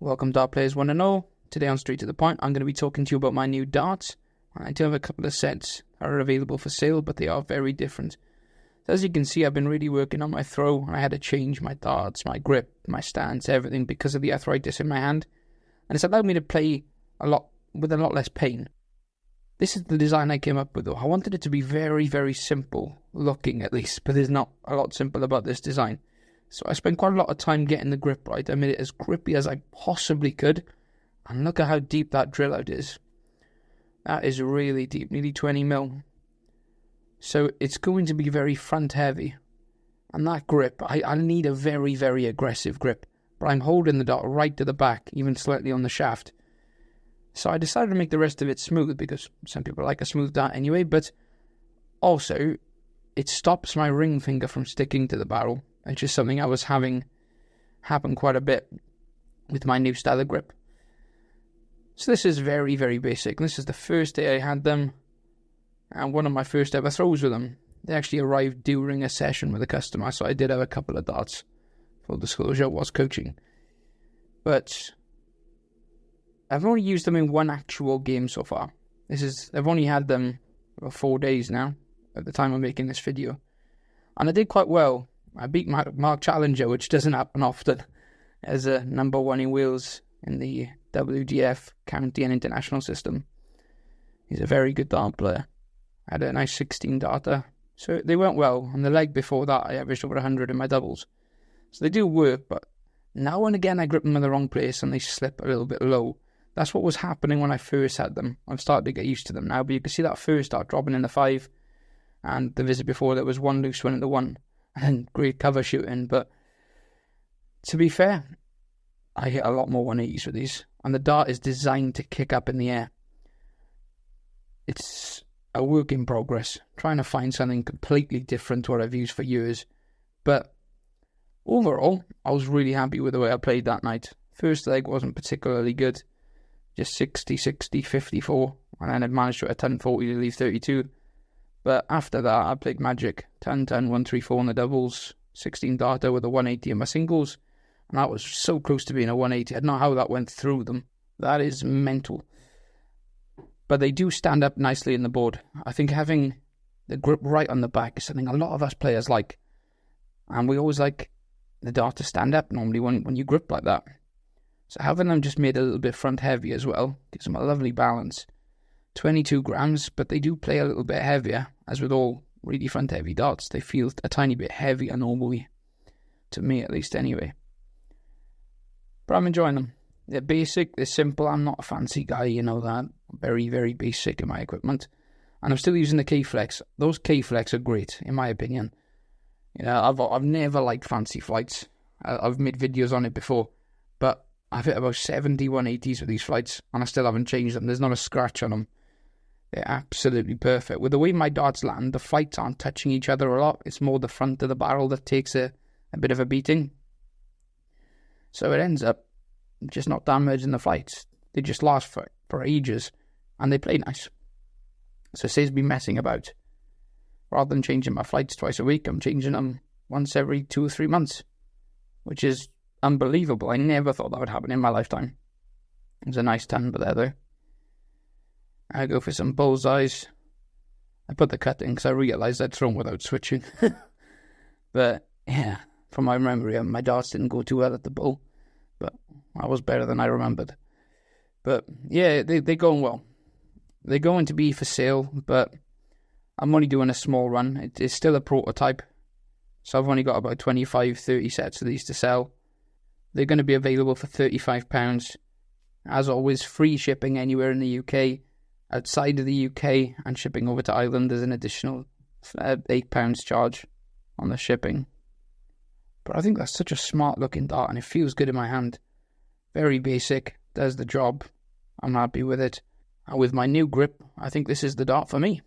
Welcome Dart Players 1 and all. Today on Straight to the Point, I'm going to be talking to you about my new darts. I do have a couple of sets that are available for sale, but they are very different. So as you can see, I've been really working on my throw, and I had to change my darts, my grip, my stance, everything because of the arthritis in my hand. And it's allowed me to play with a lot less pain. This is the design I came up with though. I wanted it to be very, very simple looking at least, but there's not a lot simple about this design. So I spent quite a lot of time getting the grip right. I made it as grippy as I possibly could. And look at how deep that drill out is. That is really deep, nearly 20 mil. So it's going to be very front heavy. And that grip, I need a very, very aggressive grip. But I'm holding the dart right to the back, even slightly on the shaft. So I decided to make the rest of it smooth, because some people like a smooth dart anyway. But also, it stops my ring finger from sticking to the barrel. It's just something I was having happen quite a bit with my new style of grip. So this is very, very basic. This is the first day I had them, and one of my first ever throws with them. They actually arrived during a session with a customer, so I did have a couple of darts. Full disclosure, I was coaching. But I've only used them in one actual game so far. I've only had them for 4 days now, at the time of making this video. And I did quite well. I beat Mark Challenger, which doesn't happen often, as a number one in Wales in the WDF county and international system. He's a very good dart player. I had a nice 16 darter. So they went well. On the leg before that, I averaged over 100 in my doubles. So they do work, but now and again I grip them in the wrong place and they slip a little bit low. That's what was happening when I first had them. I'm starting to get used to them now, but you can see that first dart dropping in the 5, and the visit before there was one loose one in the 1. And great cover shooting, but to be fair, I hit a lot more 180s with these, and the dart is designed to kick up in the air. It's a work in progress, trying to find something completely different to what I've used for years, but overall, I was really happy with the way I played that night. First leg wasn't particularly good, just 60, 60, 54, and then I managed to hit a 10-40 to leave 32. But after that, I played magic. 10-10, 1-3-4 on the doubles, 16 darter with a 180 in my singles. And that was so close to being a 180. I don't know how that went through them. That is mental. But they do stand up nicely in the board. I think having the grip right on the back is something a lot of us players like. And we always like the dart to stand up normally when you grip like that. So having them just made a little bit front heavy as well gives them a lovely balance. 22 grams, but they do play a little bit heavier. As with all really front heavy darts, they feel a tiny bit heavier normally. To me at least anyway. But I'm enjoying them. They're basic, they're simple. I'm not a fancy guy, you know that. Very, very basic in my equipment. And I'm still using the K-Flex. Those K-Flex are great, in my opinion. You know, I've never liked fancy flights. I've made videos on it before. But I've hit about 70 180s with these flights, and I still haven't changed them. There's not a scratch on them. They're absolutely perfect. With the way my darts land, the flights aren't touching each other a lot. It's more the front of the barrel that takes a bit of a beating. So it ends up just not damaging the flights. They just last for ages, and they play nice. So it saves me messing about. Rather than changing my flights twice a week, I'm changing them once every 2 or 3 months, which is unbelievable. I never thought that would happen in my lifetime. It was a nice timbre there though. I go for some bullseyes. I put the cut in because I realised I'd thrown without switching. But yeah, from my memory, my darts didn't go too well at the bull. But I was better than I remembered. But yeah, they're going well. They're going to be for sale, but I'm only doing a small run. It is still a prototype. So I've only got about 25, 30 sets of these to sell. They're going to be available for £35. As always, free shipping anywhere in the UK. Outside of the UK and shipping over to Ireland, there's an additional £8 charge on the shipping. But I think that's such a smart looking dart, and it feels good in my hand. Very basic, does the job. I'm happy with it. And with my new grip, I think this is the dart for me.